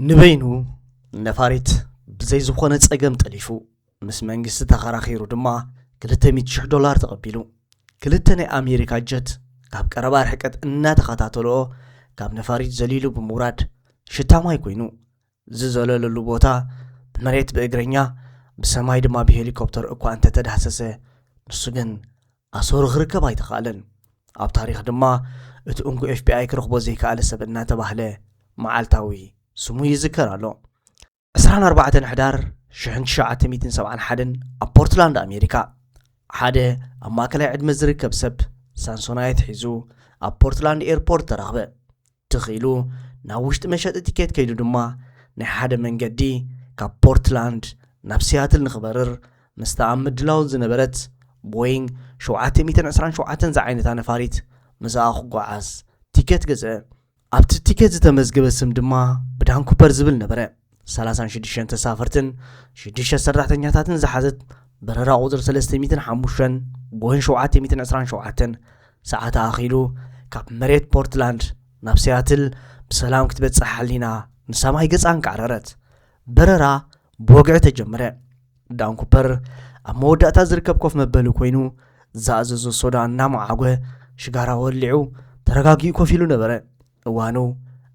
ንበይኑ ነፋሪት ብዘይ ዝኾነ ጸገም ጠሊፉ ምስ መንግስቲ ተኸራኺሩ ድማ $200,000 ተቐቢሉ ክልተ ናይ ኣሜሪካ ጀት ካብ ቀረባ ርሕቀት እናተኸታተልኦ ካብ ነፋሪት ዘሊሉ ብምውራድ ሽታማይ ኮይኑ ዝዘለለሉ ቦታ ብመሬት ብእግረኛ ብሰማይ ድማ ብሄሊኮፕተር እኳ እንተተዳሰሰ ንሱ ግን ኣሶሩ ክርከብ ኣይተኻለን። ኣብ ታሪኽ ድማ እቲ እንኩ FBI ክረኽቦ ዘይከኣለ ሰብ እናተባህለ መዓልታዊ ስሙ ይዝከር ኣሎ። 24 ሕዳር 1971 ኣብ ፖርትላንድ ኣሜሪካ ሓደ ኣብ ማእከላይ ዕድመ ዝርከብ ሰብ ሳንሶናይት ሒዙ ኣብ ፖርትላንድ ኤርፖርት ተረኽበ። ትኽኢሉ ናብ ውሽጢ መሸጢ ቲኬት ከይዱ ድማ ናይ ሓደ መንገዲ ካብ ፖርትላንድ ናብ ሲያትል ንኽበርር ምስታ ኣብ ምድላው ዝነበረት ቦይንግ 727 ዝዓይነታ ነፋሪት ምስኣ ክጓዓዝ ቲኬት ገዝአ። ኣብቲ ቲኬት ዝተመዝገበ ስም ድማ ብዳን ኩፐር ዝብል ነበረ። 36 ተሳፈርትን 6 ሰራሕተኛታትን ዝሓዘት በረራ ቁጥር 305 ቦይንግ 727 ሰዓት ኣኺሉ ካብ መሬት ፖርትላንድ ናብ ሲያትል ብሰላም ክትበጽሕ ሓሊና ንሰማይ ገጻን ቀዓረረት። በረራ ብወግዒ ተጀመረ። ዳን ኩፐር ኣብ መወዳእታ ዝርከብ ኮፍ መበሊ ኮይኑ ዝኣዘዞ ሶዳ እናመዓጐ ሽጋራ ወሊዑ ተረጋጊኡ ኮፍ ኢሉ ነበረ። እዋኑ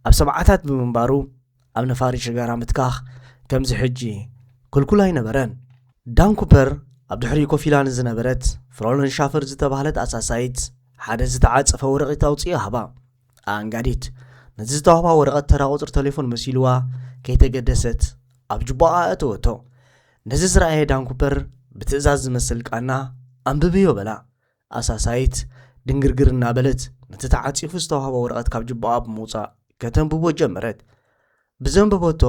ኣብ ሰብዓታት ብምንባሩ ኣብ ነፋሪት ሽጋራ ምትካኽ ከምዚ ሕጂ ክልኩል ኣይነበረን። ዳን ኩፐር ኣብ ድሕሪኡ ኮፍ ኢላ ንዝነበረት ፍሮለን ሻፈር ዝተባህለት ኣሳሳይት ሓደ ዝተዓጸፈ ወረቐት ኣውፂኣ ሃባ። ኣንጋዲት ነዚ ዝተዋህባ ወረቐት ተራ ቁፅሪ ቴሌፎን መሲልዋ ከይተገደሰት ኣብ ጅባኣ እተወቶ። ነዚ ዝረኣየ ዳን ኩፐር ብትእዛዝ ዝመስል ቃና ኣንብብዮ በላ። ኣሳሳይት ድንግርግር እናበለት ነቲ ተዓጺፉ ዝተዋህባ ወረቐት ካብ ጅባኣ ብምውፃእ ከተንብቦ ጀመረት። ብዘንበቦቶ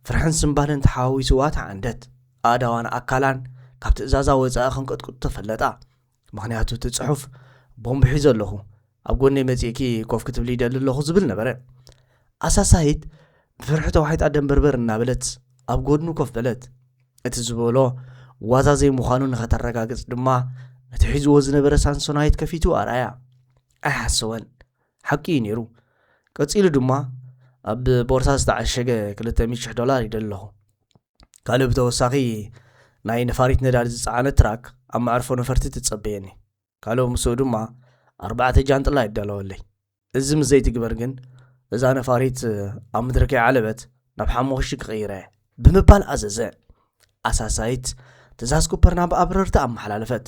ፍርሕን ስምባልን ተሓዋዊስዋ ተዓንደት። ኣእዳዋን ኣካላን ካብ ትእዛዛ ወፃኢ ክንቀጥቅጡ ተፈለጣ። ምክንያቱ እቲ ጽሑፍ ቦምቢ ሒዙ ኣለኹ ኣብ ጎነይ መጺእኪ ኮፍ ክትብል ይደሊ ኣለኹ ዝብል ነበረ። ኣሳሳይት ብፍርሒ ተዋሒጣ ደንበርበር እናበለት ኣብ ጎድኑ ኮፍ በለት። እቲ ዝበሎ ዋዛ ዘይምዃኑ ንኸተረጋግጽ ድማ ነቲ ሒዝዎ ዝነበረ ሳንሶናይት ከፊቱ ኣርኣያ። ኣይሓስወን ሓቂ እዩ ነይሩ። ቀጺሉ ድማ ኣብ ቦርሳ ዝተዓሸገ $200,000 ይደሊ ኣለኹ። ካልእ ብተወሳኺ ናይ ነፋሪት ነዳዲ ዝፀዓነ ትራክ ኣብ መዕርፎ ነፈርቲ ትጸበየኒ። ካልእ ምስኡ ድማ 4 ጃንጥላ ይዳለወለይ። እዚ ምስ ዘይትግበር ግን እዛ ነፋሪት ኣብ ምድረከይ ዓለበት ናብ ሓሙኽቲ ክቕይረ ብምባል ኣዘዘ። ኣሳሳይት ትእዛዝ ኩፐር ናብ ኣበረርቲ ኣመሓላለፈት።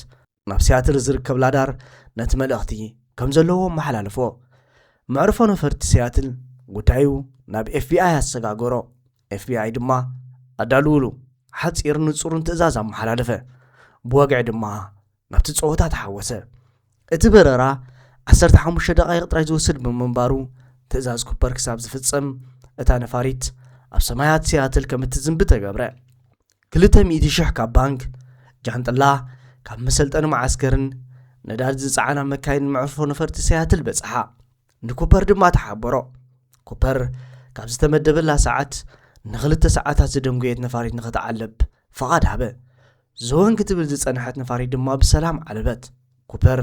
ናብ ሲያትል ዝርከብ ላዳር ነቲ መልእኽቲ ከም ዘለዎ መሓላለፎ። መዕርፎ ነፈርቲ ሲያትል ጉዳዩ ናብ FBI ኣሰጋገሮ። FBI ድማ ኣዳልውሉ ሓፂር ንጹርን ትእዛዝ ኣመሓላለፈ። ብወግዒ ድማ ናብቲ ጸወታ ተሓወሰ። እቲ በረራ 15 ደቓይቕ ጥራይ ዝወስድ ብምንባሩ ትእዛዝ ኩፐር ክሳብ ዝፍጸም እታ ነፋሪት ኣብ ሰማያት ሲያትል ከም እትዝንቢ ተገብረ። 200,000 ካብ ባንክ ጃንጥላ ካብ መሰልጠኒ ማዓስከርን ነዳዲ ዝፀዓና መካይን መዕርፎ ነፈርቲ ሲያትል በጽሓ። ንኩፐር ድማ ተሓበሮ። ኩፐር ካብ ዝተመደበላ ሰዓት ን2 ሰዓታት ዝደንጎየት ነፋሪት ንኽትዓለብ ፍቓድ ሃበ። ዞን ክትብል ዝጸንሐት ነፋሪት ድማ ብሰላም ዓለበት። ኩፐር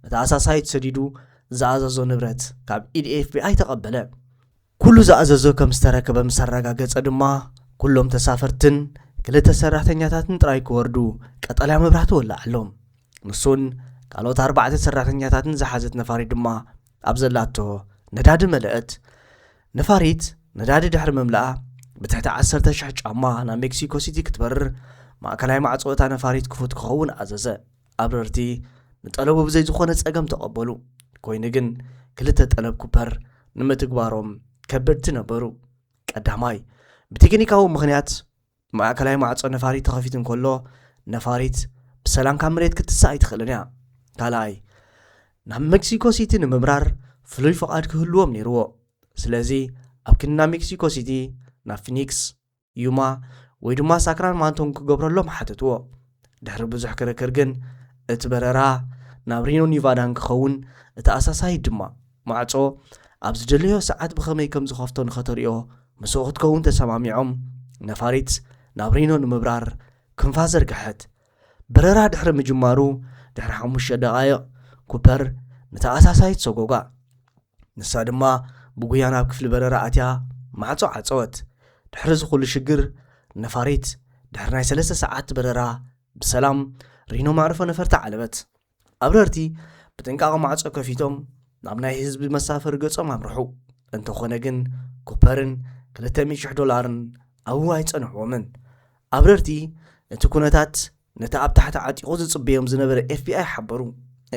ነቲ ኣሳሳይት ሰዲዱ ዝኣዘዞ ንብረት ካብ ኢድ FBI ተቐበለ። ኩሉ ዝኣዘዞ ከም ዝተረከበ ምስ ኣረጋገጸ ድማ ኩሎም ተሳፈርትን 2 ሰራሕተኛታትን ጥራይ ክወርዱ ቀጠልያ መብራህቲ ወላዓሎም። ንሱን ካልኦት 4 ሰራሕተኛታትን ዝሓዘት ነፋሪት ድማ ኣብ ዘላቶ ነዳዲ መለአት። ነፋሪት ነዳዲ ድሕሪ መምላኣ ብትሕቲ 10,000 ጫማ ናብ ሜክሲኮ ሲቲ ክትበርር ማእከላይ ማዕጾታ ነፋሪት ክፉት ክኸውን ኣዘዘ። ኣበረርቲ ንጠለቡ ብዘይ ዝኾነ ጸገም ተቐበሉ። ኮይኑ ግን 2 ጠለብ ኩፐር ንምትግባሮም ከበድቲ ነበሩ። ቀዳማይ ብቴክኒካዊ ምኽንያት ማእከላይ ማዕጾ ነፋሪት ተኸፊት እንከሎ ነፋሪት ብሰላም ካብ መሬት ክትሳእ ኣይትኽእልን እያ። ካልኣይ ናብ ሜክሲኮ ሲቲ ንምብራር ፍሉይ ፍቓድ ክህልዎም ነይርዎ። ስለዚ ኣብ ክንና ሜክሲኮ ሲቲ ናብ ፊኒክስ፣ ዩማ ወይ ድማ ሳክራማንቶን ክገብረሎም ሓተትዎ። ድሕሪ ብዙሕ ክርክር ግን እቲ በረራ ናብ ሪኖ ኒቫዳን ክኸውን እቲ ኣሳሳይት ድማ ማዕጾ ኣብ ዝደለዮ ሰዓት ብኸመይ ከም ዝኸፍቶ ንኸተሪኦ ምስኡ ክትከውን ተሰማሚዖም ነፋሪት ናብ ሪኖ ንምብራር ክንፋ ዘርግሐት። በረራ ድሕሪ ምጅማሩ ድሕሪ 5 ደቓይቕ ኩፐር ነቲ ኣሳሳይት ሰጎጋ። ንሳ ድማ ብጉያ ናብ ክፍሊ በረራ ኣትያ ማዕጾ ዓፀወት። ድሕሪ ዝኹሉ ሽግር ነፋሪት ድሕሪ ናይ 3 ሰዓት በረራ ብሰላም ሪኖ ማዕረፎ ነፈርቲ ዓለበት። ኣብረርቲ ብጥንቃቐ ማዕጾ ከፊቶም ናብ ናይ ህዝቢ መሳፈሪ ገጾም ኣምርሑ። እንተኾነ ግን ኮፐርን $200,000 ኣብኡ ኣይጸንሕዎምን። ኣብረርቲ ነቲ ኩነታት ነቲ ኣብ ታሕቲ ዓጢቑ ዝጽበዮም ዝነበረ FBI ሓበሩ።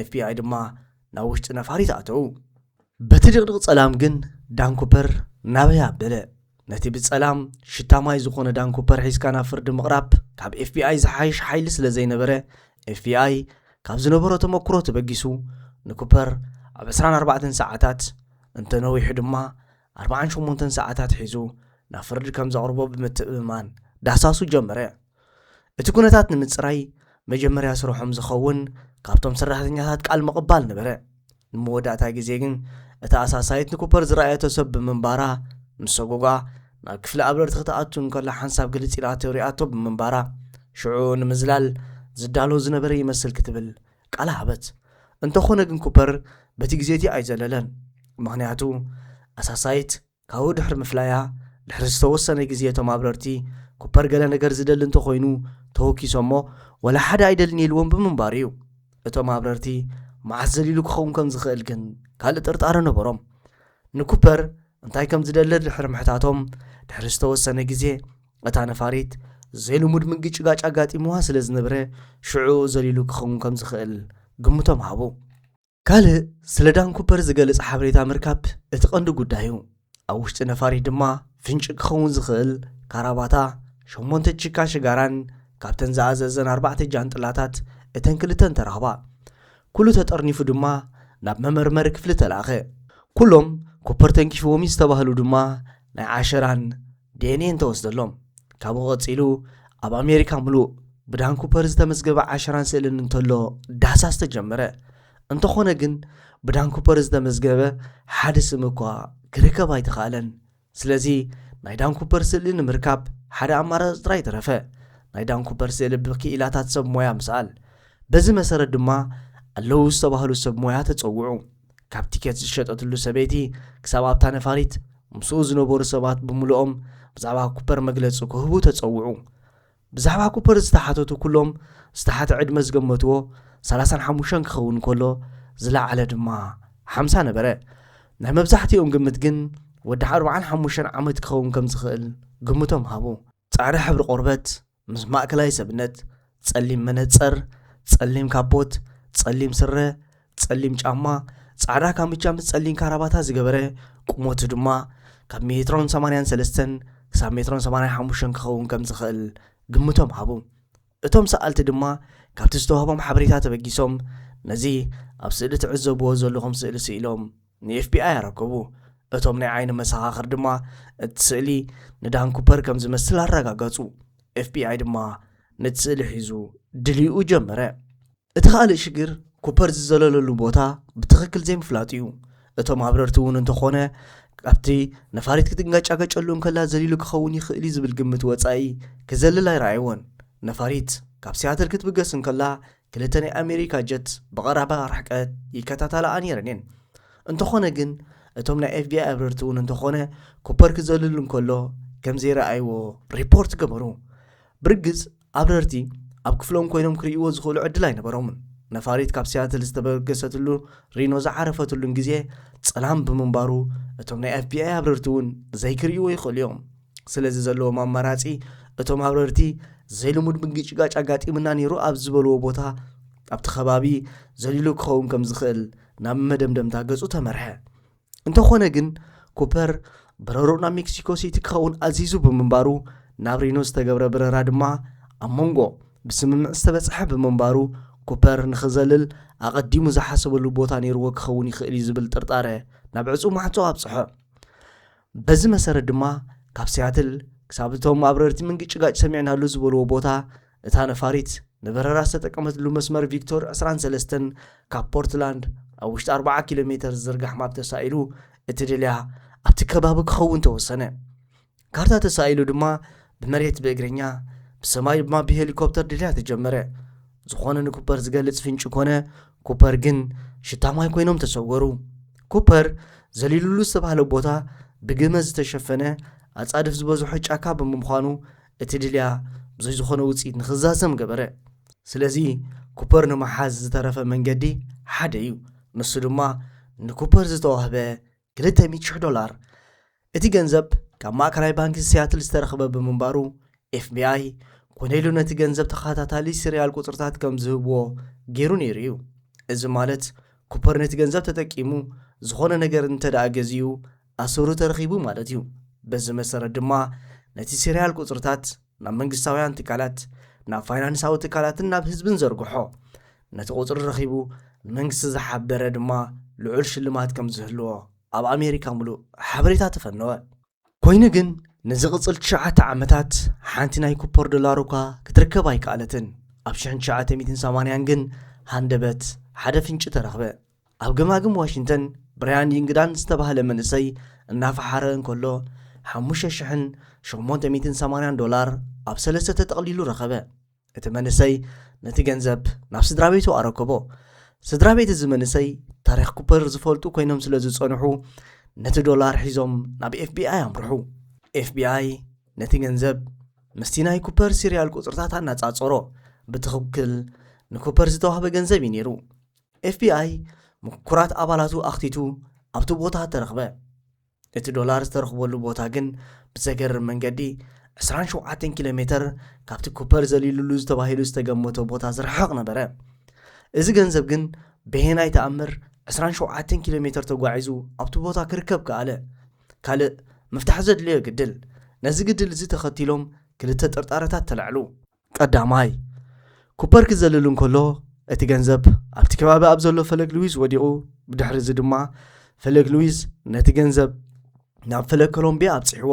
FBI ድማ ናብ ውሽጢ ነፋሪት ኣተዉ። በቲ ድቕድቕ ጸላም ግን ዳን ኩፐር ናበይ ኣበለ። ነቲ ብጸላም ሽታማይ ዝኾነ ዳን ኩፐር ሒዝካ ናብ ፍርዲ ምቕራብ ካብ FBI ዝሓይሽ ሓይሊ ስለ ዘይነበረ FBI ካብ ዝነበሮ ተመክሮ ተበጊሱ ንኩፐር ኣብ 24 ሰዓታት እንተነዊሑ ድማ 48 ሰዓታት ሒዙ ናብ ፍርዲ ከም ዘቕርቦ ብምትእምማን ዳሳሱ ጀመረ። እቲ ኩነታት ንምጽራይ መጀመርያ ስርሖም ዝኸውን ካብቶም ሰራሕተኛታት ቃል ምቕባል ነበረ። ንመወዳእታ ግዜ ግን እታ ኣሳሳይት ንኩፐር ዝረኣየቶ ሰብ ብምንባራ ምስ ሰጎጓ ናብ ክፍሊ ኣብረርቲ ክትኣቱ እንከላ ሓንሳብ ግልጽ ኢላ ተሪኣቶ ብምንባራ ሽዑ ንምዝላል ዝዳሎ ዝነበረ ይመስል ክትብል ቃል ሃበት። እንተኾነ ግን ኩፐር በቲ ግዜቲ ኣይዘለለን። ምክንያቱ ኣሳሳይት ካብኡ ድሕሪ ምፍላያ ድሕሪ ዝተወሰነ ግዜ እቶም ኣብረርቲ ኩፐር ገለ ነገር ዝደሊ እንተኾይኑ ተወኪሶሞ ወላ ሓደ ኣይደልን ኢልዎም ብምንባር እዩ። እቶም ኣብረርቲ መዓዝ ዘሊሉ ክኸውን ከም ዝኽእል ግን ካልእ ጥርጣረ ነበሮም። ንኩፐር እንታይ ከም ዝደለ ድሕሪ ምሕታቶም ድሕሪ ዝተወሰነ ግዜ እታ ነፋሪት ዘይልሙድ ምንግጭጋጭ ኣጋጢምዋ ስለ ዝነበረ ሽዑ ዘሊሉ ክኸውን ከም ዝኽእል ግምቶም ሃቡ። ካልእ ስለ ዳን ኩፐር ዝገልጽ ሓበሬታ ምርካብ እቲ ቀንዲ ጉዳዩ። ኣብ ውሽጢ ነፋሪት ድማ ፍንጭ ክኸውን ዝኽእል ካራባታ 8 ቺካ ሽጋራን ካብተን ዝኣዘዘን 4 ጃንጥላታት እተን ክልተን ተረኸባ። ኩሉ ተጠርኒፉ ድማ ናብ መመርመሪ ክፍሊ ተላኸ። ኩሎም ኩፐር ተንኪፍዎም ዝተባህሉ ድማ ናይ ዓሸራን DNA ተወስደሎም። ካብኡ ቐጺሉ ኣብ ኣሜሪካ ምሉእ ብዳን ኩፐር ዝተመዝገበ ዓሸራን ስእልን እንተሎ ዳሳስ ተጀመረ። እንተኾነ ግን ብዳን ኩፐር ዝተመዝገበ ሓደ ስም እኳ ክርከብ ኣይተኻለን። ስለዚ ናይ ዳን ኩፐር ስእሊ ንምርካብ ሓደ ኣማራፂ ጥራይ ተረፈ። ናይ ዳን ኩፐር ስእሊ ብክኢላታት ሰብ ሞያ ምሳል። በዚ መሰረት ድማ ኣለዉ ዝተባህሉ ሰብ ሞያ ተጸውዑ። ካብ ቲኬት ዝሸጠትሉ ሰበይቲ ክሳብ ኣብታ ነፋሪት ምስኡ ዝነበሩ ሰባት ብምልኦም ብዛዕባ ኩፐር መግለፂ ክህቡ ተጸውዑ። ብዛዕባ ኩፐር ዝተሓተቱ ኩሎም ዝተሓተ ዕድመ ዝገመትዎ 35 ክኸውን ከሎ ዝለዓለ ድማ 50 ነበረ። ናይ መብዛሕትኦም ግምት ግን ወዲ 45 ዓመት ክኸውን ከም ዝኽእል ግምቶም ሃቡ። ጻዕዳ ሕብሪ ቆርበት ምስ ማእከላይ ሰብነት፣ ጸሊም መነጸር፣ ጸሊም ካቦት፣ ጸሊም ስረ፣ ጸሊም ጫማ፣ ጻዕዳ ካምቻ ምስ ጸሊም ካራባታ ዝገበረ ቁመቱ ድማ ካብ 1.83 ክሳብ 1.85 ክኸውን ከም ዝኽእል ግምቶም ሃቡ። እቶም ሰኣልቲ ድማ ካብቲ ዝተዋህቦም ሓበሬታ ተበጊሶም ነዚ ኣብ ስእሊ ትዕዘብዎ ዘለኹም ስእሊ ስኢሎም ንኤፍቢአይ ያረከቡ። እቶም ናይ ዓይኒ መሰኻኽር ድማ እቲ ስእሊ ንዳን ኩፐር ከም ዝመስል ኣረጋገጹ። ኤፍቢአይ ድማ ነቲ ስእሊ ሒዙ ድልይኡ ጀመረ። እቲ ካልእ ሽግር ኩፐር ዝዘለለሉ ቦታ ብትኽክል ዘይምፍላጥ እዩ። እቶም ኣብረርቲ እውን እንተኾነ ካብቲ ነፋሪት ክትንጋጫገጨሉ እንከላ ዘሊሉ ክኸውን ይኽእል ዝብል ግምት ወጻኢ ክዘልል ኣይረኣይዎን። ነፋሪት ካብ ሲያትል ክትብገስ እንከላ ክልተ ናይ ኣሜሪካ ጀት ብቐረባ ርሕቀት ይከታተላኣ ነይረን እየን። እንተኾነ ግን እቶም ናይ ኤፍቢአይ ኣብረርቲ እውን እንተኾነ ኩፐር ክዘልሉ እንከሎ ከም ዘይረኣይዎ ሪፖርት ገበሩ። ብርግጽ ኣብረርቲ ኣብ ክፍሎም ኮይኖም ክርእይዎ ዝኽእሉ ዕድል ኣይነበሮምን። ነፋሪት ካብ ሲያትል ዝተበገሰትሉ ሪኖ ዝዓረፈትሉን ግዜ ጸላም ብምንባሩ እቶም ናይ ኤፍቢአይ ኣብረርቲ እውን ዘይክርእይዎ ይኽእሉ እዮም። ስለዚ ዘለዎም ኣማራጺ እቶም ኣብረርቲ ዘይልሙድ ምንግጭጋጭ ኣጋጢምና ነይሩ ኣብ ዝበልዎ ቦታ ኣብቲ ከባቢ ዘሊሉ ክኸውን ከም ዝኽእል ናብ መደምደምታ ገጹ ተመርሐ። እንተኾነ ግን ኩፐር በረሮኡ ናብ ሜክሲኮ ሲቲ ክኸውን ኣዚዙ ብምንባሩ ናብ ሪኖ ዝተገብረ በረራ ድማ ኣብ መንጎ ብስምምዕ ዝተበጽሐ ብምንባሩ ኩፐር ንኽዘልል ኣቐዲሙ ዝሓሰበሉ ቦታ ነይርዎ ክኸውን ይኽእል ዝብል ጥርጣረ ናብ ዕጹ ማዕጾ ኣብጽሖ። በዚ መሰረት ድማ ካብ ሲያትል ክሳብ እቶም ኣብረርቲ ምንግጭጋጭ ሰሚዕናሉ ዝበልዎ ቦታ እታ ነፋሪት ንበረራ ዝተጠቀመትሉ መስመር ቪክቶር 23 ካብ ፖርትላንድ ኣብ ውሽጢ 40 ኪሎ ሜትር ዝርጋሕ ማብ ተሳኢሉ እቲ ድልያ ኣብቲ ከባቢ ክኸውን ተወሰነ። ካርታ ተሳኢሉ ድማ ብመሬት ብእግረኛ ብሰማይ ድማ ብሄሊኮፕተር ድልያ ተጀመረ። ዝኾነ ንኩፐር ዝገልጽ ፍንጭ ኮነ። ኩፐር ግን ሽታማይ ኮይኖም ተሰወሩ። ኩፐር ዘሊሉሉ ዝተባህለ ቦታ ብግመ ዝተሸፈነ ኣጻድፍ ዝበዝሖ ጫካ ብምዃኑ እቲ ድልያ ብዙይ ዝኾነ ውፅኢት ንኽዛዘም ገበረ። ስለዚ ኩፐር ንመሓዝ ዝተረፈ መንገዲ ሓደ እዩ። ንሱ ድማ ንኩፐር ዝተዋህበ $200,000 እቲ ገንዘብ ካብ ማእከላይ ባንኪ ሲያትል ዝተረኸበ ብምንባሩ FBI ኮነኢሉ ነቲ ገንዘብ ተኸታታሊ ሲሪያል ቁፅርታት ከም ዝህብዎ ገይሩ ነይሩ እዩ። እዚ ማለት ኩፐር ነቲ ገንዘብ ተጠቂሙ ዝኾነ ነገር እንተደኣ ገዚኡ ኣሰሩ ተረኺቡ ማለት እዩ። በዚ መሰረት ድማ ነቲ ሲሪያል ቁፅርታት ናብ መንግስታውያን ትካላት፣ ናብ ፋይናንሳዊ ትካላትን ናብ ህዝብን ዘርግሖ ነቲ ቁፅሪ ረኺቡ ንመንግስቲ ዝሓበረ ድማ ልዑል ሽልማት ከም ዝህልዎ ኣብ ኣሜሪካ ሙሉእ ሓበሬታ ተፈነወ። ኮይኑ ግን ነዚ ቅፅል 9 ዓመታት ሓንቲ ናይ ኩፐር ዶላር እኳ ክትርከብ ኣይከኣለትን። ኣብ 1980 ግን ሃንደበት ሓደ ፍንጭ ተረኽበ። ኣብ ገማግም ዋሽንግተን ብራያን ይንግዳን ዝተባህለ መንእሰይ እናፈሓረ እንከሎ $5,880 ኣብ 3 ተጠቕሊሉ ረኸበ። እቲ መንእሰይ ነቲ ገንዘብ ናብ ስድራ ቤቱ ኣረከቦ። ስድራ ቤት እዚ መንእሰይ ታሪክ ኩፐር ዝፈልጡ ኮይኖም ስለ ዝጸንሑ ነቲ ዶላር ሒዞም ናብ FBI ኣምርሑ። FBI ነቲ ገንዘብ ምስቲ ናይ ኩፐር ሲሪያል ቁፅርታት ኣናጻጸሮ። ብትኽክል ንኩፐር ዝተዋህበ ገንዘብ እዩ ነይሩ። FBI ምኩራት ኣባላቱ ኣኽቲቱ ኣብቲ ቦታ ተረኽበ። እቲ ዶላር ዝተረኽበሉ ቦታ ግን ብዘገርም መንገዲ 27 ኪሎ ሜትር ካብቲ ኩፐር ዘሊሉሉ ዝተባሂሉ ዝተገመተ ቦታ ዝርሕቕ ነበረ። እዚ ገንዘብ ግን ብሄናይ ተኣምር 27 ኪሎ ሜትር ተጓዒዙ ኣብቲ ቦታ ክርከብ ከኣለ? ካልእ መፍታሕ ዘድልዮ ግድል። ነዚ ግድል እዚ ተኸቲሎም ክልተ ጥርጣረታት ተላዕሉ። ቀዳማይ ኩፐር ክዘልል እንከሎ እቲ ገንዘብ ኣብቲ ከባቢ ኣብ ዘሎ ፈለግ ሉዊዝ ወዲቑ፣ ብድሕሪ እዚ ድማ ፈለግ ሉዊዝ ነቲ ገንዘብ ናብ ፈለግ ኮሎምቢያ ኣብፅሕዎ።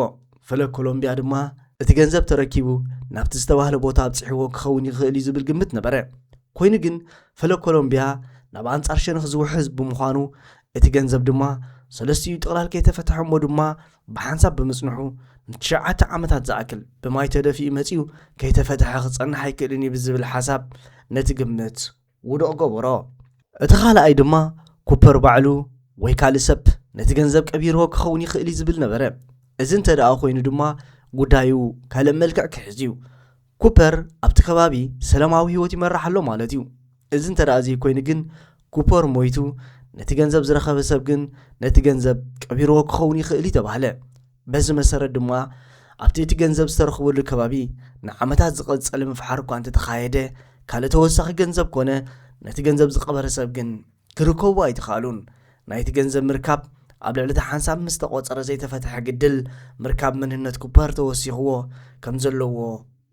ፈለግ ኮሎምቢያ ድማ እቲ ገንዘብ ተረኪቡ ናብቲ ዝተባህለ ቦታ ኣብፅሕዎ ክኸውን ይኽእል እዩ ዝብል ግምት ነበረ። ኮይኑ ግን ፈለግ ኮሎምቢያ ናብ ኣንጻር ሸነኽ ዝውሕዝ ብምዃኑ እቲ ገንዘብ ድማ ሰለስቲኡ ጥቕላል ከይተፈትሐ እሞ ድማ ብሓንሳብ ብምጽንሑ ን9 ዓመታት ዝኣክል ብማይ ተደፊኡ መጺኡ ከይተፈትሐ ክጸንሕ ኣይክእልን እዩ ብዝብል ሓሳብ ነቲ ግምት ውድቕ ገበሮ። እቲ ካልኣይ ድማ ኩፐር ባዕሉ ወይ ካልእ ሰብ ነቲ ገንዘብ ቀቢርዎ ክኸውን ይኽእል እዩ ዝብል ነበረ። እዚ እንተደኣ ኮይኑ ድማ ጉዳዩ ካልእ መልክዕ ክሕዝ እዩ። ኩፐር ኣብቲ ከባቢ ሰላማዊ ህይወት ይመራሕ ኣሎ ማለት እዩ። እዚ እንተደኣ እዚ ኮይኑ ግን ኩፐር ሞይቱ ነቲ ገንዘብ ዝረኸበ ሰብ ግን ነቲ ገንዘብ ቀቢርዎ ክኸውን ይኽእል እዩ ተባህለ። በዚ መሰረት ድማ ኣብቲ እቲ ገንዘብ ዝተረኽበሉ ከባቢ ንዓመታት ዝቐጸለ ምፍሓር እኳ እንተተኻየደ ካልእ ተወሳኺ ገንዘብ ኮነ ነቲ ገንዘብ ዝቐበረ ሰብ ግን ክርከቡ ኣይተኻእሉን። ናይቲ ገንዘብ ምርካብ ኣብ ልዕሊ እቲ ሓንሳብ ምስ ተቖፀረ ዘይተፈትሐ ግድል ምርካብ መንነት ኩፐር ተወሲኽዎ ከም ዘለዎ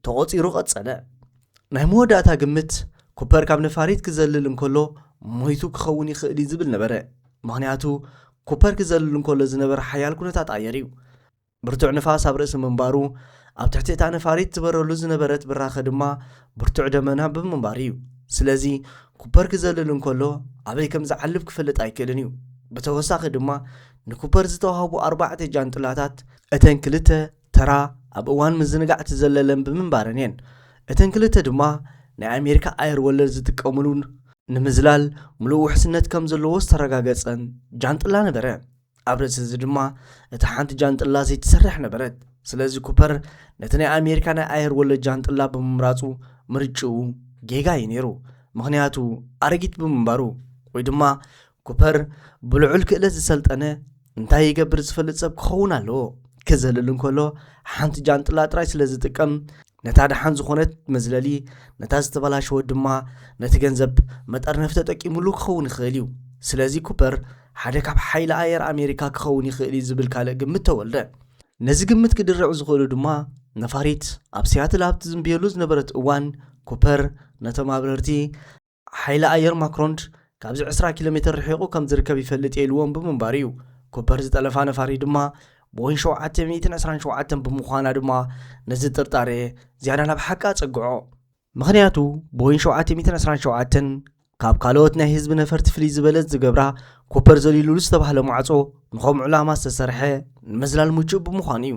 ተቖፂሩ ቐጸለ። ናይ መወዳእታ ግምት ኩፐር ካብ ነፋሪት ክዘልል እንከሎ ሞይቱ ክኸውን ይኽእል እዩ ዝብል ነበረ። ምኽንያቱ ኩፐር ክዘልል እንከሎ ዝነበረ ሓያል ኩነታት ኣየር እዩ። ብርቱዕ ንፋስ ኣብ ርእሲ ምንባሩ ኣብ ትሕቲ እታ ነፋሪት ዝበረሉ ዝነበረት ብራኸ ድማ ብርቱዕ ደመና ብምንባር እዩ። ስለዚ ኩፐር ክዘልል እንከሎ ኣበይ ከም ዝዓልብ ክፈልጥ ኣይክእልን እዩ። ብተወሳኺ ድማ ንኩፐር ዝተዋህቡ 4 ጃንጥላታት እተን 2 ተራ ኣብ እዋን ምዝንጋዕ ትዘለለን ብምንባረን እየን። እተን 2 ድማ ናይ ኣሜሪካ ኣየር ወለድ ዝጥቀምሉ ንምዝላል ሙሉእ ውሕስነት ከም ዘለዎ ዝተረጋገፀን ጃንጥላ ነበረ። ኣብ ርእሲ እዚ ድማ እቲ ሓንቲ ጃንጥላ ዘይትሰርሕ ነበረት። ስለዚ ኩፐር ነቲ ናይ ኣሜሪካ ናይ ኣየር ወለድ ጃንጥላ ብምምራፁ ምርጭኡ ጌጋ እዩ ነይሩ። ምኽንያቱ ኣረጊት ብምንባሩ ወይ ድማ ኩፐር ብልዑል ክእለት ዝሰልጠነ እንታይ ይገብር ዝፈልጥ ሰብ ክኸውን ኣለዎ። ክዘልል እንከሎ ሓንቲ ጃንጥላ ጥራይ ስለ ዝጥቀም ነታ ደሓን ዝኾነት መዝለሊ ነታ ዝተበላሸወ ድማ ነቲ ገንዘብ መጠርነፍ ተጠቂሙሉ ክኸውን ይኽእል እዩ። ስለዚ ኩፐር ሓደ ካብ ሓይሊ ኣየር ኣሜሪካ ክኸውን ይኽእል እዩ ዝብል ካልእ ግምት ተወልደ። ነዚ ግምት ክድርዑ ዝኽእሉ ድማ ነፋሪት ኣብ ሲያትል ኣብቲ ዝንብየሉ ዝነበረት እዋን ኩፐር ነቶም ኣብረርቲ ሓይሊ ኣየር ማክሮንድ ካብዚ 20 ኪሎ ሜትር ርሒቑ ከም ዝርከብ ይፈልጥ የልዎም ብምንባር እዩ። ኩፐር ዝጠለፋ ነፋሪት ድማ ቦይንግ 727 ብምዃና ድማ ነዚ ጥርጣሬ ዝያዳ ናብ ሓቂ ኣጸግዖ። ምኽንያቱ ቦይንግ 727 ካብ ካልኦት ናይ ህዝቢ ነፈርቲ ፍልይ ዝበለት ዝገብራ ኩፐር ዘሊሉሉ ዝተባህለ ማዕጾ ንኸምኡ ዕላማ ዝተሰርሐ ንምዝላል ምቹእ ብምዃኑ እዩ።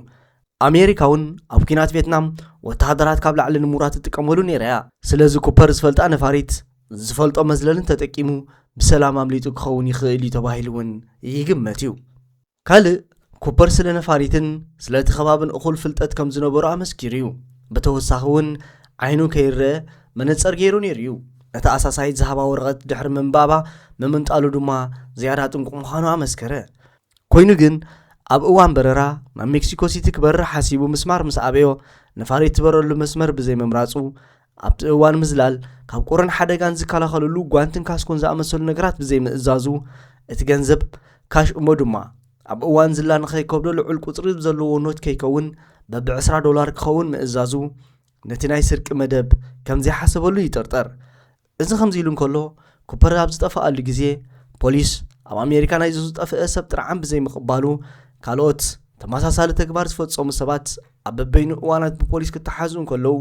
ኣሜሪካ እውን ኣብ ኩናት ቪየትናም ወተሃደራት ካብ ላዕሊ ንምውራድ ትጥቀመሉ ነይራ እያ። ስለዚ ኩፐር ዝፈልጣ ነፋሪት ዝፈልጦ መዝለልን ተጠቂሙ ብሰላም ኣምሊጡ ክኸውን ይኽእል እዩ ተባሂሉ እውን ይግመት እዩ። ካልእ ኩፐር ስለ ነፋሪትን ስለቲ ከባብን እኹል ፍልጠት ከም ዝነበሩ ኣመስኪሩ እዩ በተወሳኺ እውን ዓይኑ ከይርአ መነፀር ገይሩ ነይሩ እዩ ነታ ኣሳሳይት ዝሃባ ወረቐት ድሕሪ ምንባባ ምምንጣሉ ድማ ዝያዳ ጥንቁ ምዃኑ ኣመስከረ ኮይኑ ግን ኣብ እዋን በረራ ናብ ሜክሲኮ ሲቲ ክበርር ሓሲቡ ምስማር ምስ ኣበዮ ነፋሪት ትበረሉ መስመር ብዘይ ምምራፁ ኣብቲ እዋን ምዝላል ካብ ቁርን ሓደጋን ዝከላኸለሉ ጓንትን ካስኮን ዝኣመሰሉ ነገራት ብዘይ ምእዛዙ እቲ ገንዘብ ካሽ እሞ ድማ ኣብ እዋን ዝላን ከይከብዶ ልዑል ቁፅሪ ዘለዎ ኖት ከይከውን በብ$20 ክኸውን ምእዛዙ ነቲ ናይ ስርቂ መደብ ከም ዘይሓሰበሉ ይጠርጠር እዚ ከምዚ ኢሉ እንከሎ ኩፐር ኣብ ዝጠፍኣሉ ግዜ ፖሊስ ኣብ ኣሜሪካ ናይ ዝጠፍአ ሰብ ጥርዓን ብዘይ ምቕባሉ ካልኦት ተመሳሳሊ ተግባር ዝፈጸሙ ሰባት ኣብ በበይኑ እዋናት ብፖሊስ ክተሓዙ እንከለዉ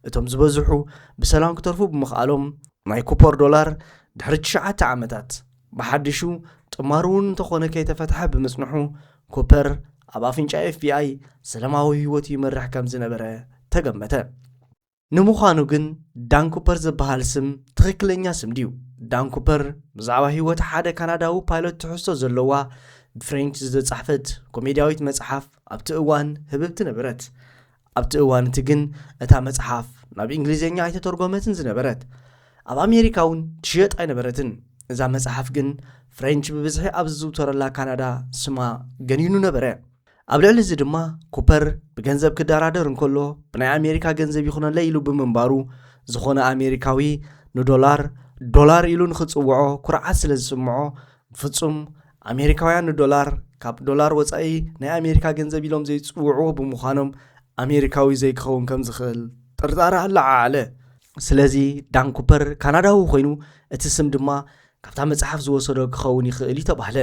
እቶም ዝበዝሑ ብሰላም ክተርፉ ብምኽኣሎም ናይ ኩፐር ዶላር ድሕሪ 9 ዓመታት ብሓድሹ ጥማሩ እውን እንተኾነ ከይተፈትሐ ብምጽንሑ ኩፐር ኣብ ኣፍንጫ FBI ሰላማዊ ህይወት ይመርሕ ከም ዝነበረ ተገመተ ንምዃኑ ግን ዳን ኩፐር ዝበሃል ስም ትክክለኛ ስም ድዩ ዳን ኩፐር ብዛዕባ ህይወት ሓደ ካናዳዊ ፓይሎት ትሕዝቶ ዘለዋ ብፍሬንች ዝተጻሕፈት ኮሜድያዊት መጽሓፍ ኣብቲ እዋን ህብብቲ ነበረት ኣብቲ እዋን እቲ ግን እታ መጽሓፍ ናብ እንግሊዝኛ ኣይተተርጎመትን ዝነበረት ኣብ ኣሜሪካ እውን ትሽየጥ ኣይነበረትን እዛ መጽሓፍ ግን ፍሬንች ብብዝሒ ኣብ ዝዝውተረላ ካናዳ ስማ ገኒኑ ነበረ ኣብ ልዕሊ እዚ ድማ ኩፐር ብገንዘብ ክደራደር እንከሎ ብናይ ኣሜሪካ ገንዘብ ይኹነለ ኢሉ ብምንባሩ ዝኾነ ኣሜሪካዊ ዶላር ኢሉ ንኽጽውዖ ኩርዓት ስለ ዝስምዖ ፍጹም ኣሜሪካውያን ዶላር ካብ ዶላር ወፃኢ ናይ ኣሜሪካ ገንዘብ ኢሎም ዘይጽውዕዎ ብምዃኖም ኣሜሪካዊ ዘይክኸውን ከም ዝኽእል ጥርጣረ ኣለዓለ ስለዚ ዳን ኩፐር ካናዳዊ ኮይኑ እቲ ስም ድማ ካብታ መጽሓፍ ዝወሰዶ ክኸውን ይኽእል ተባህለ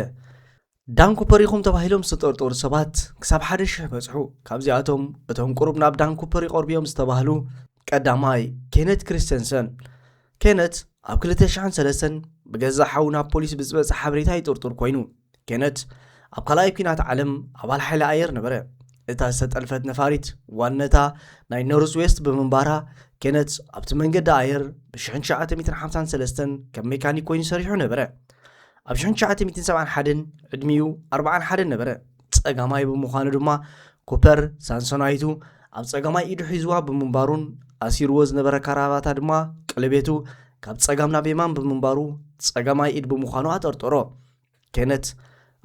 ዳን ኩፐር ይኹም ተባሂሎም ዝተጠርጠሩ ሰባት ክሳብ 1,000 በጽሑ ካብዚኣቶም እቶም ቁሩብ ናብ ዳን ኩፐር ይቐርብዮም ዝተባህሉ ቀዳማይ ኬነት ክሪስተንሰን ኬነት ኣብ 2003 ብገዛ ሓው ናብ ፖሊስ ብዝበጽሕ ሓበሬታ ይጥርጥር ኮይኑ ኬነት ኣብ ካልኣይ ኩናት ዓለም ኣባል ሓይሊ ኣየር ነበረ እታ ዝተጠልፈት ነፋሪት ዋነታ ናይ ኖርዝ ዌስት ብምንባራ ኬነት ኣብቲ መንገዲ ኣየር ብ1953 ከም ሜካኒክ ኮይኑ ሰሪሑ ነበረ ኣብ 1971 ዕድሚኡ 41 ነበረ ጸጋማይ ብምዃኑ ድማ ኩፐር ሳንሶናይቱ ኣብ ጸጋማይ ኢዱ ሒዝዋ ብምንባሩን ኣሲርዎ ዝነበረ ካራባታ ድማ ቀለቤቱ ካብ ጸጋም ናብ የማን ብምንባሩ ጸጋማይ ኢድ ብምዃኑ ኣጠርጠሮ ኬነት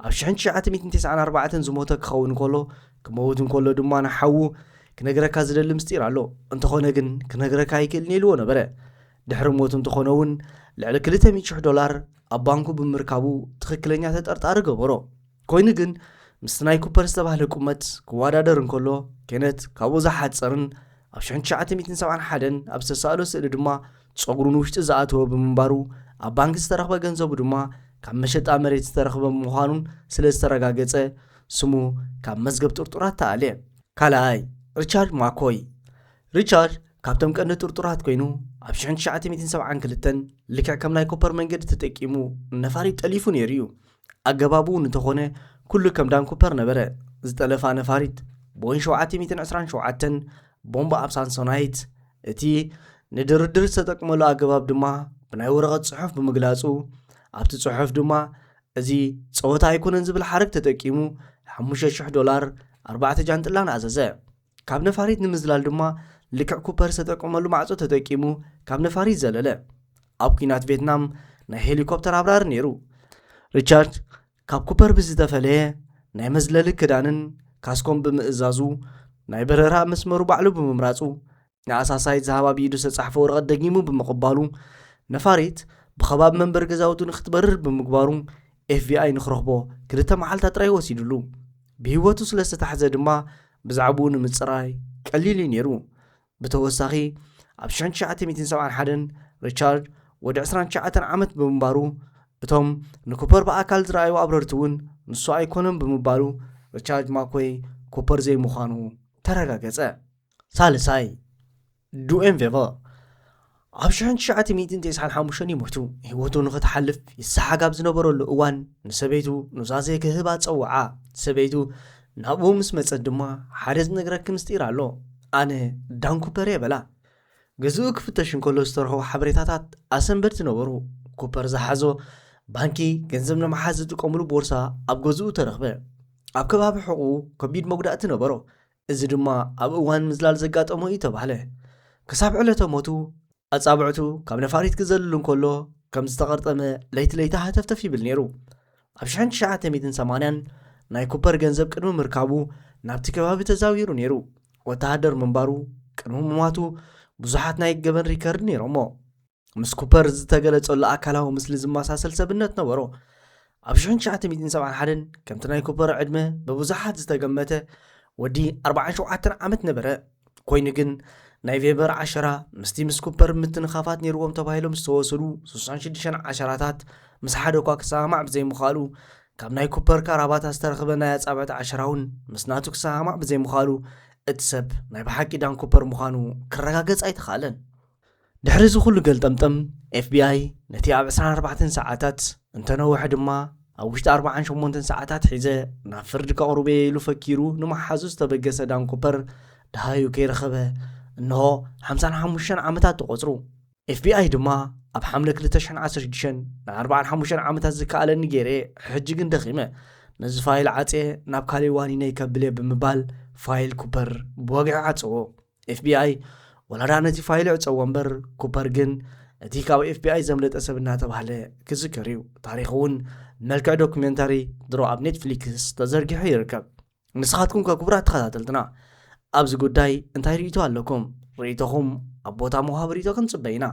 ኣብ 1994 ዝሞተ ክኸውን ከሎ ክመውት እንከሎ ድማ ንሓዉ ክነግረካ ዝደሊ ምስጢር ኣሎ እንተኾነ ግን ክነግረካ ይክእልኒ ኢልዎ ነበረ ድሕሪ ሞቱ እንተኾነ እውን ልዕሊ $200 ኣብ ባንኩ ብምርካቡ ትክክለኛ ተጠርጣሪ ገበሮ ኮይኑ ግን ምስ ናይ ኩፐር ዝተባህለ ቁመት ክወዳደር እንከሎ ኬነት ካብኡ ዝሓፀርን ኣብ 1971 ኣብ ዝተሳእሎ ስእሊ ድማ ጸጉሩን ውሽጢ ዝኣተወ ብምንባሩ ኣብ ባንክ ዝተረኽበ ገንዘቡ ድማ ካብ መሸጣ መሬት ዝተረኽበ ምዃኑን ስለ ዝተረጋገጸ ስሙ ካብ መዝገብ ጥርጡራት ተኣልየ ካልኣይ ሪቻርድ ማኮይ ሪቻርድ ካብቶም ቀንዲ ጥርጡራት ኮይኑ ኣብ 1972 ልክዕ ከም ናይ ኮፐር መንገዲ ተጠቂሙ ነፋሪት ጠሊፉ ነይሩ እዩ ኣገባቡ እንተኾነ ኩሉ ከም ዳን ኮፐር ነበረ ዝጠለፋ ነፋሪት ቦይንግ 727 ቦምባ ኣብ ሳንሶናይት እቲ ንድርድር ዝተጠቅመሉ ኣገባብ ድማ ብናይ ወረቐት ጽሑፍ ብምግላጹ ኣብቲ ጽሑፍ ድማ እዚ ጸወታ ኣይኮነን ዝብል ሓረግ ተጠቂሙ $5,000 4 ጃንጥላን ኣዘዘ ካብ ነፋሪት ንምዝላል ድማ ልክዕ ኩፐር ዝተጠቅመሉ ማዕጾ ተጠቂሙ ካብ ነፋሪት ዘለለ ኣብ ኩናት ቪየትናም ናይ ሄሊኮፕተር አብራሪ ነይሩ ሪቻርድ ካብ ኩፐር ብዝተፈለየ ናይ መዝለሊ ክዳንን ካስኮም ብምእዛዙ ናይ በረራ መስመሩ ባዕሉ ብምምራጹ ንኣሳሳይት ዝሃባ ብኢዱ ዝተጻሕፈ ወረቐት ደጊሙ ብምቕባሉ ነፋሪት ብኸባብ መንበር ገዛውቱ ንኽትበርር ብምግባሩ FBI ንኽረኽቦ 2 መዓልታት ጥራይ ወሲዱሉ ብህይወቱ ስለ ዝተታሕዘ ድማ ብዛዕባኡ ንምጽራይ ቀሊል ነይሩ ብተወሳኺ ኣብ 1971 ሪቻርድ ወዲ 29 ዓመት ብምንባሩ እቶም ንኩፐር በኣካል ዝረኣዩ ኣብረርቲ እውን ንሱ ኣይኮነን ብምባሉ ሪቻርድ ማኮይ ኩፐር ዘይምዃኑ ተረጋገጸ ሳልሳይ ዱኤን ቬቨ ኣብ 1995 ይሞቱ ህይወቱ ንኽትሓልፍ ይሰሓጋብ ዝነበረሉ እዋን ንሰበይቱ ኑዛዜ ክህባ ፀውዓ ሰበይቱ ናብኡ ምስ መፀት ድማ ሓደ ዝነግረኪ ምስጢር ኣሎ ኣነ ዳን ኩፐር የበላ ገዝኡ ክፍተሽ እንከሎ ዝተረኸቡ ሓበሬታታት ኣሰንበድቲ ነበሩ ኩፐር ዝሓዞ ባንኪ ገንዘብ ንምሓዝ ዝጥቀምሉ ቦርሳ ኣብ ገዝኡ ተረኽበ ኣብ ከባቢ ሕቑ ከቢድ መጉዳእቲ ነበሮ እዚ ድማ ኣብ እዋን ምዝላል ዘጋጠሞ እዩ ተባህለ ክሳብ ዕለተ ሞቱ ኣጻብዕቱ ካብ ነፋሪት ክዘልሉ እንከሎ ከም ዝተቐርጠመ ለይቲ ለይታ ሃተፍተፍ ይብል ነይሩ ኣብ 1980 ናይ ኩፐር ገንዘብ ቅድሚ ምርካቡ ናብቲ ከባቢ ተዛዊሩ ነይሩ ወተሃደር ምንባሩ ቅድሚ ምማቱ ብዙሓት ናይ ገበን ሪከርድ ነይሮሞ ምስ ኩፐር ዝተገለጸሉ ኣካላዊ ምስሊ ዝመሳሰል ሰብነት ነበሮ ኣብ 1971 ከምቲ ናይ ኩፐር ዕድመ ብብዙሓት ዝተገመተ ወዲ 47 ዓመት ነበረ ኮይኑ ግን ናይ ቬበር 10 ምስቲ ምስ ኩፐር ምትንኻፋት ነይርዎም ተባሂሎም ዝተወሰዱ 66 ዓሸራታት ምስ ሓደ እኳ ክሰማዕ ብዘይምኻሉ ካብ ናይ ኩፐር ካራባታ ዝተረኸበ ናይ ኣጻብዕቲ 10ውን ምስ ናቱ ክሰማዕ ብዘይምኻሉ እቲ ሰብ ናይ ብሓቂ ዳን ኩፐር ምዃኑ ክረጋገጽ ኣይተኻለን ድሕሪ እዚ ኩሉ ገልጠምጠም FBI ነቲ ኣብ 24 ሰዓታት እንተነውሕ ድማ ኣብ ውሽጢ 48 ሰዓታት ሒዘ ናብ ፍርዲ ከቕርበ ኢሉ ፈኪሩ ንመሓዙ ዝተበገሰ ዳን ኩፐር ድሃዩ ከይረኸበ እንሆ 55 ዓመታት ተቖፅሩ FBI ድማ ኣብ ሓምለ 2016 ና 45 ዓመታት ዝከኣለኒ ገይረ ሕጂ ግን ደኺመ ነዚ ፋይል ዓፄ ናብ ካልእ ዋኒነ ይከብለ ብምባል ፋይል ኩፐር ብወግዒ ዓፀዎ FBI ወላዳ ነቲ ፋይል ዕፀዎ እምበር ኩፐር ግን እቲ ካብ FBI ዘምለጠ ሰብ እናተባህለ ክዝከር እዩ ታሪክ እውን መልክዕ ዶክሜንታሪ ድሮ ኣብ ኔትፍሊክስ ተዘርጊሑ ይርከብ ንስኻትኩም ከክቡራት ተኸታተልትና ኣብዚ ጉዳይ እንታይ ርእይቶ ኣለኩም ርእይቶኹም ኣብ ቦታ ምሃብ ርእይቶ ክንጽበይና